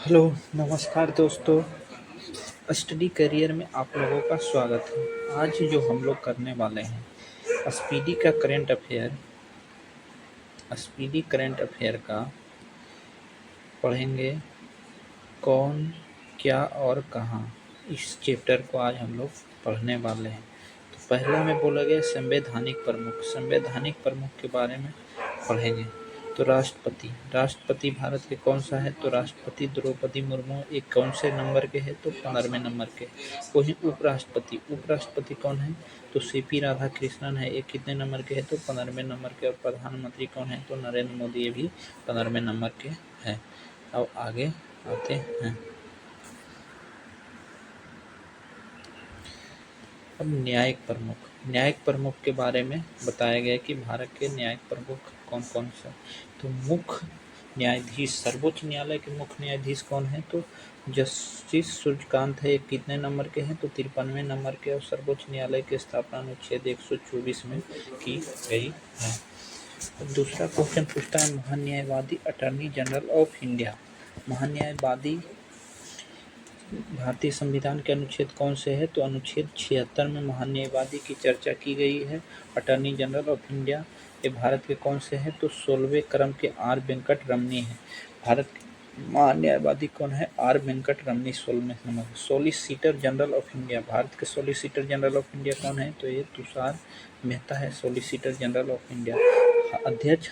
Hello, नमस्कार दोस्तों। Study career में आप लोगों का स्वागत है। आज जो हम लोग करने वाले हैं स्पीडी करंट अफेयर का पढ़ेंगे। कौन, क्या और कहाँ, इस चैप्टर को आज हम लोग पढ़ने वाले हैं। तो पहला में बोला गया संवैधानिक प्रमुख के बारे में पढ़ेंगे। तो राष्ट्रपति भारत के कौन सा है? तो राष्ट्रपति द्रौपदी मुर्मू एक कौन से नंबर के है? तो 15वें नंबर के। वही उपराष्ट्रपति कौन है? तो सीपी राधाकृष्णन है। ये कितने नंबर के है? तो 15वें नंबर के। और प्रधानमंत्री कौन है? तो नरेंद्र मोदी, ये भी 15वें नंबर के हैं। अब आगे आते हैं। अब न्यायिक प्रमुख के बारे में बताया गया कि भारत के न्यायिक प्रमुख कौन कौन से। तो मुख्य न्यायाधीश, सर्वोच्च न्यायालय के मुख्य न्यायाधीश कौन है? तो जस्टिस सूर्यकांत है। कितने नंबर के हैं? तो 53वें नंबर के। और सर्वोच्च न्यायालय की स्थापना अनुच्छेद 124 में की गई है। अब दूसरा क्वेश्चन पूछता है, महान्यायवादी अटॉर्नी जनरल ऑफ इंडिया। महान्यायवादी भारतीय संविधान के अनुच्छेद कौन से है? तो अनुच्छेद 76 में महान्यायवादी की चर्चा की गई है। अटॉर्नी जनरल ऑफ इंडिया ये भारत के कौन से हैं? तो 16वें क्रम के आर वेंकट रमनी है। भारत के महान्यायवादी कौन है? आर वेंकट रमनी 16वें number. Solicitor general of India, Bharat के सॉलिसिटर जनरल ऑफ इंडिया कौन है? तो ये तुषार मेहता है, सॉलिसिटर जनरल ऑफ इंडिया। अध्यक्ष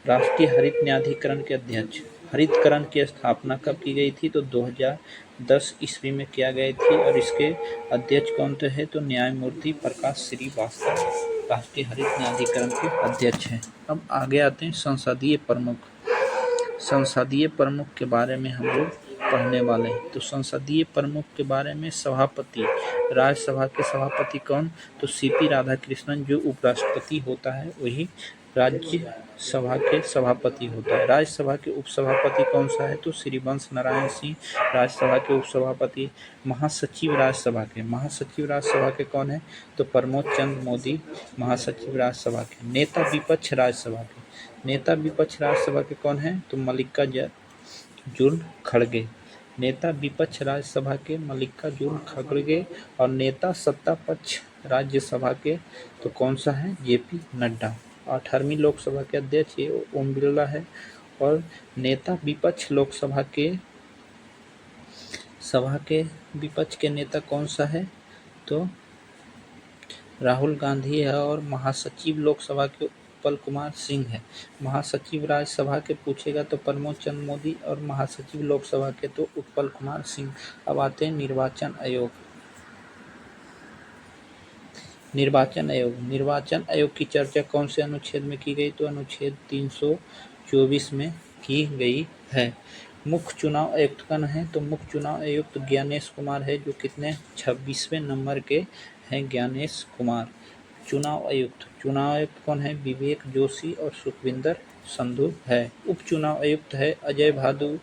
राष्ट्रीय हरित न्यायाधिकरण के अध्यक्ष। हरितकरण की स्थापना कब की गई थी? तो 2010 ईस्वी में किया गई थी। और इसके अध्यक्ष कौन थे? तो न्यायमूर्ति प्रकाश श्रीवास्तव राष्ट्रीय हरित न्यायाधिकरण के अध्यक्ष हैं। अब आगे आते हैं संसदीय प्रमुख के बारे में हम लोग पढ़ने वाले हैं। तो संसदीय प्रमुख के बारे में सभापति, राज्यसभा के सभापति कौन? तो सीपी राधाकृष्णन। जो उपराष्ट्रपति होता है वही राज्यसभा के सभापति होता है। राज्यसभा के उपसभापति कौन सा है? तो श्रीवंश नारायण सिंह राज्यसभा के उपसभापति। महासचिव राज्यसभा के कौन है? तो प्रमोद चंद्र मोदी महासचिव राज्यसभा के। नेता विपक्ष राज्यसभा के कौन है? तो मल्लिकार्जुन खड़गे। नेता विपक्ष राज्यसभा के मल्लिकार्जुन खड़गे। और नेता सत्ता पक्ष राज्यसभा के तो कौन सा है? जेपी नड्डा। 18वीं लोकसभा के अध्यक्ष ये ओम बिरला है। और नेता विपक्ष लोकसभा के विपक्ष के नेता कौन सा है? तो राहुल गांधी है। और महासचिव लोकसभा के उत्पल कुमार सिंह है। महासचिव राज्यसभा के पूछेगा तो प्रमोद चंद्र मोदी। और महासचिव लोकसभा के तो उत्पल कुमार सिंह। अब आते हैं निर्वाचन आयोग की चर्चा कौन से अनुच्छेद में की गई? तो अनुच्छेद 324 में की गई है। मुख्य चुनाव आयुक्त कौन है? तो मुख्य चुनाव आयुक्त ज्ञानेश कुमार है। जो कितने 26वें नंबर के हैं ज्ञानेश कुमार। चुनाव आयुक्त कौन है? विवेक जोशी और सुखविंदर संधू है। उप चुनाव आयुक्त है अजय भादु,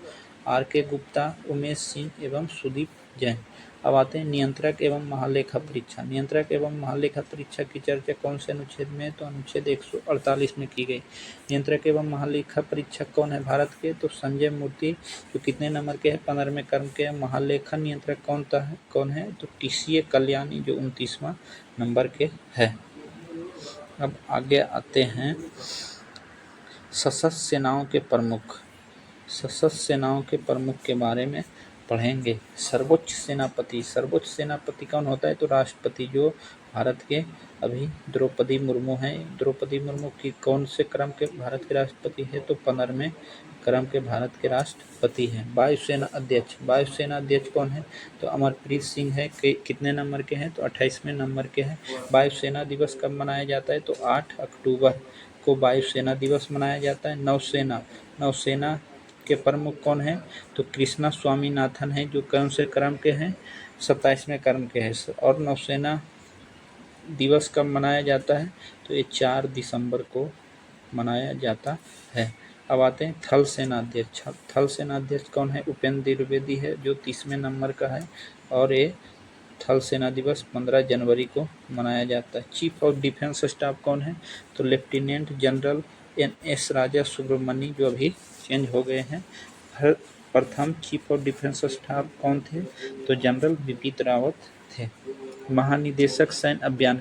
आर.के. गुप्ता, उमेश सिंह एवं सुदीप जैन। अब आते हैं नियंत्रक एवं महालेखा परीक्षा की चर्चा कौन से अनुच्छेद में? तो अनुच्छेद 148 में की गई। नियंत्रक एवं महालेखा परीक्षक कौन है भारत के? तो संजय मूर्ति। जो कितने नंबर के हैं? 15वें क्रम के। महालेखा नियंत्रक कौन है? तो टीसीए कल्याणी, जो 29वां नंबर के है। अब आगे आते हैं सशस्त्र सेनाओं के प्रमुख के बारे में पढ़ेंगे। सर्वोच्च सेनापति कौन होता है? तो राष्ट्रपति। जो भारत के अभी द्रौपदी मुर्मू हैं। द्रौपदी मुर्मू की कौन से क्रम के भारत के राष्ट्रपति है? तो 15वें क्रम के भारत के राष्ट्रपति हैं। वायुसेना अध्यक्ष कौन है? तो अमरप्रीत सिंह है। कितने नंबर के हैं? तो 28वें नंबर के हैं। वायुसेना दिवस कब मनाया जाता है? तो 8 अक्टूबर को वायुसेना दिवस मनाया जाता है। नौसेना के प्रमुख कौन है? तो कृष्णा स्वामीनाथन है। जो कौन से क्रम के हैं? 27वें क्रम के हैं। और नौसेना दिवस कब मनाया जाता है? तो ये 4 दिसंबर को मनाया जाता है। अब आते हैं थल सेना अध्यक्ष कौन है? उपेंद्र द्विवेदी है। जो 30वें नंबर का है। और ये थल सेना दिवस 15 जनवरी को मनाया जाता है। चीफ ऑफ डिफेंस स्टाफ कौन है? तो लेफ्टिनेंट जनरल NS राजा सुब्रमण्य जो अभी चेंज हो गए हैं। प्रथम चीफ ऑफ डिफेंस स्टाफ कौन थे? तो जनरल बिपिन रावत थे। महानिदेशक सैन्य अभियान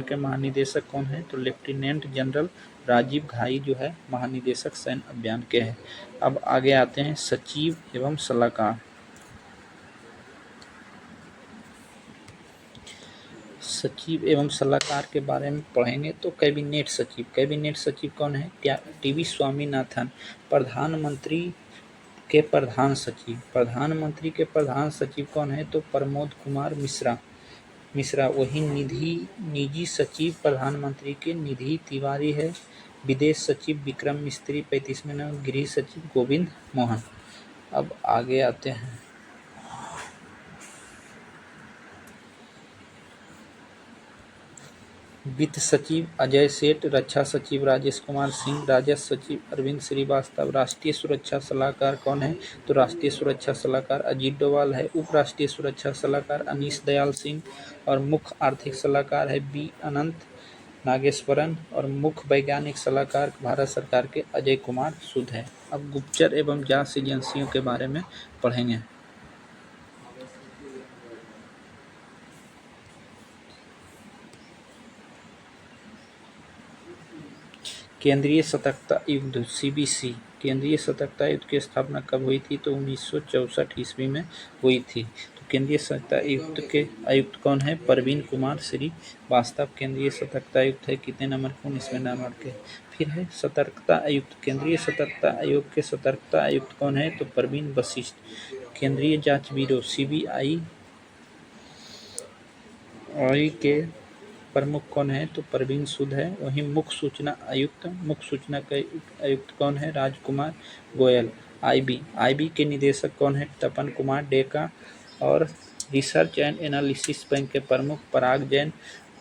के महानिदेशक कौन है? तो लेफ्टिनेंट जनरल राजीव घाई जो है महानिदेशक सैन्य अभियान के हैं। अब आगे आते हैं सचिव एवं सलाहकार। सचिव एवं सलाहकार के बारे में पढ़ेंगे तो कैबिनेट सचिव कौन है? टीवी स्वामीनाथन। प्रधानमंत्री के प्रधान सचिव कौन है? तो प्रमोद कुमार मिश्रा। वही निजी सचिव प्रधानमंत्री के निधि तिवारी है। विदेश सचिव विक्रम मिस्त्री 35वें नंबर। गृह सचिव गोविंद मोहन। अब आगे आते हैं वित्त सचिव अजय सेठ, रक्षा सचिव राजेश कुमार सिंह, राजस्व सचिव अरविंद श्रीवास्तव। राष्ट्रीय सुरक्षा सलाहकार कौन है? तो राष्ट्रीय सुरक्षा सलाहकार अजीत डोभाल है। उप राष्ट्रीय सुरक्षा सलाहकार अनीश दयाल सिंह और मुख्य आर्थिक सलाहकार है बी अनंत नागेश्वरन और मुख्य वैज्ञानिक सलाहकार भारत सरकार के अजय कुमार सूद है। अब गुप्तचर एवं जांच एजेंसियों के बारे में पढ़ेंगे। केंद्रीय सतर्कता आयुक्त CBC। केंद्रीय सतर्कता आयुक्त की स्थापना कब हुई थी? तो 1964 ईस्वी में हुई थी। तो केंद्रीय सतर्कता आयुक्त कौन है? परवीन कुमार श्रीवास्तव केंद्रीय सतर्कता आयुक्त है। कितने नंबर के? 19वें नंबर के। फिर है सतर्कता आयुक्त। केंद्रीय सतर्कता आयोग के सतर्कता आयुक्त कौन है? तो परवीन वशिष्ठ। केंद्रीय जांच ब्यूरो CBI के प्रमुख कौन है? तो परवीन सूद है। वहीं मुख्य सूचना के आयुक्त कौन है? राजकुमार गोयल। IB के निदेशक कौन है? तपन कुमार डेका। और रिसर्च एंड एनालिसिस बैंक के प्रमुख पराग जैन।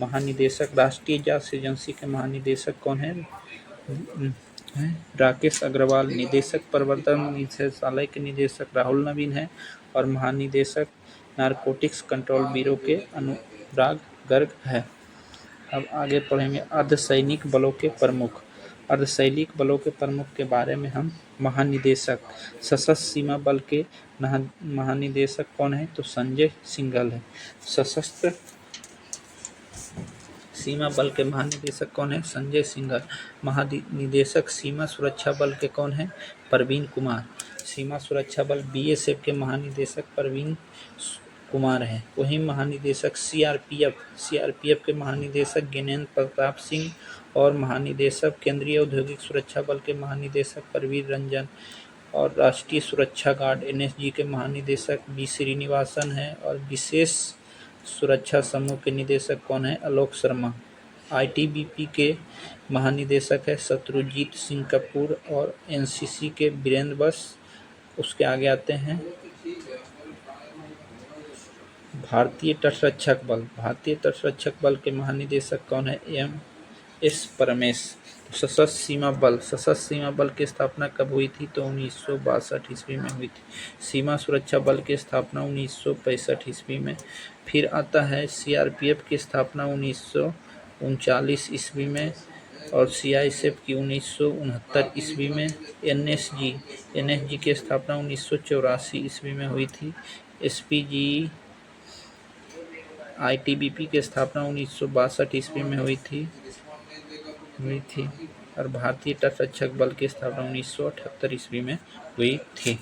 महानिदेशक राष्ट्रीय जांच एजेंसी के महानिदेशक कौन है? राकेश अग्रवाल। निदेशक प्रवर्तन निदेशालय के निदेशक राहुल नवीन है। और महानिदेशक नारकोटिक्स कंट्रोल ब्यूरो के अनुराग गर्ग है। अब आगे पढ़ेंगे अर्धसैनिक बलों के प्रमुख। अर्धसैनिक बलों के प्रमुख के बारे में हम महानिदेशक। सशस्त्र सीमा बल के महानिदेशक कौन है? तो संजय सिंघल है। सशस्त्र सीमा बल के महानिदेशक कौन है? संजय सिंघल। महानिदेशक सीमा सुरक्षा बल के कौन है? परवीन कुमार। सीमा सुरक्षा बल BSF के महानिदेशक परवीन कुमार है। वहीं महानिदेशक CRPF के महानिदेशक ज्ञानेंद्र प्रताप सिंह और महानिदेशक केंद्रीय औद्योगिक सुरक्षा बल के महानिदेशक परवीर रंजन और राष्ट्रीय सुरक्षा गार्ड NSG के महानिदेशक B श्रीनिवासन है। और विशेष सुरक्षा समूह के निदेशक कौन है? आलोक शर्मा। ITBP के महानिदेशक है शत्रुजीत सिंह कपूर और NCC के वीरेंद्र बस। उसके आगे आते हैं भारतीय तटरक्षक बल के महानिदेशक कौन है? MS परमेश। सशस्त्र सीमा बल की स्थापना कब हुई थी? तो 1962 ईस्वी में हुई थी। सीमा सुरक्षा बल की स्थापना 1965 ईस्वी में। फिर आता है CRPF की स्थापना 1939 ईस्वी में और CISF की 1969 ईस्वी में। NSG की स्थापना 1984 ईस्वी में हुई थी। SPG ITBP की स्थापना 1962 ईस्वी में हुई थी और भारतीय तटरक्षक बल की स्थापना 1978 ईस्वी में हुई थी।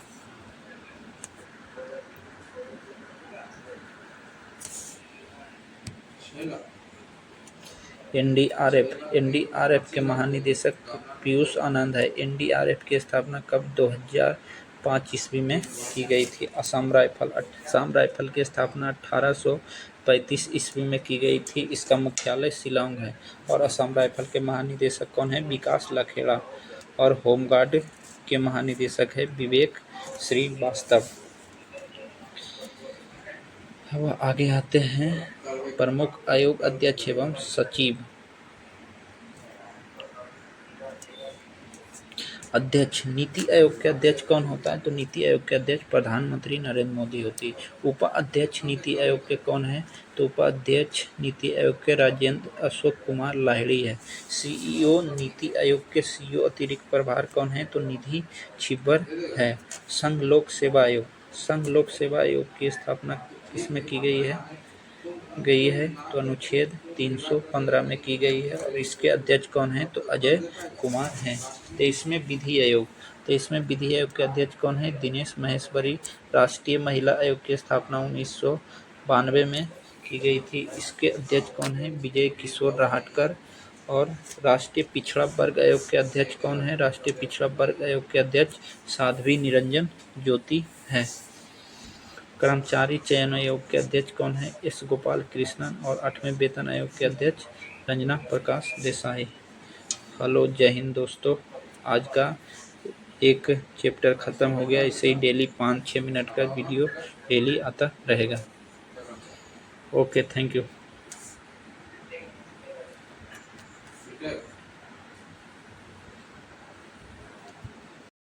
NDRF के महानिदेशक पीयूष आनंद है। NDRF की स्थापना कब? 2005 ईस्वी में की गई थी। असम राइफल की स्थापना 1835 ईस्वी में की गई थी। इसका मुख्यालय शिलांग है। और असम राइफल के महानिदेशक कौन है? विकास लखेड़ा। और होमगार्ड के महानिदेशक है विवेक श्रीवास्तव। अब आगे आते हैं प्रमुख आयोग अध्यक्ष एवं सचिव। अध्यक्ष, नीति आयोग के अध्यक्ष कौन होता है? तो नीति आयोग के अध्यक्ष प्रधानमंत्री नरेंद्र मोदी होती है। उपाध्यक्ष नीति आयोग के कौन है? तो उपाध्यक्ष नीति आयोग के राजेंद्र अशोक कुमार लाहिड़ी है। सीईओ, नीति आयोग के सीईओ अतिरिक्त प्रभार कौन है? तो निधि छिब्बर है। संघ लोक सेवा आयोग, संघ लोक सेवा आयोग की स्थापना किसमें की गई है? तो अनुच्छेद 315 में की गई है और इसके अध्यक्ष कौन है? तो अजय कुमार हैं। 23वें विधि आयोग, 23वें विधि आयोग के अध्यक्ष कौन है? दिनेश महेश्वरी। राष्ट्रीय महिला आयोग की स्थापना 1992 में की गई थी। इसके अध्यक्ष कौन है? विजय किशोर राहटकर। और राष्ट्रीय पिछड़ा वर्ग आयोग के अध्यक्ष कौन है? राष्ट्रीय पिछड़ा वर्ग आयोग के अध्यक्ष साध्वी निरंजन ज्योति है। कर्मचारी चयन आयोग के अध्यक्ष कौन है? एस गोपाल कृष्णन। और 8वें वेतन आयोग के अध्यक्ष रंजना प्रकाश देसाई। हेलो, जय हिंद दोस्तों। आज का एक चैप्टर ख़त्म हो गया। इसे ही डेली 5-6 मिनट का वीडियो डेली आता रहेगा। Okay, thank you.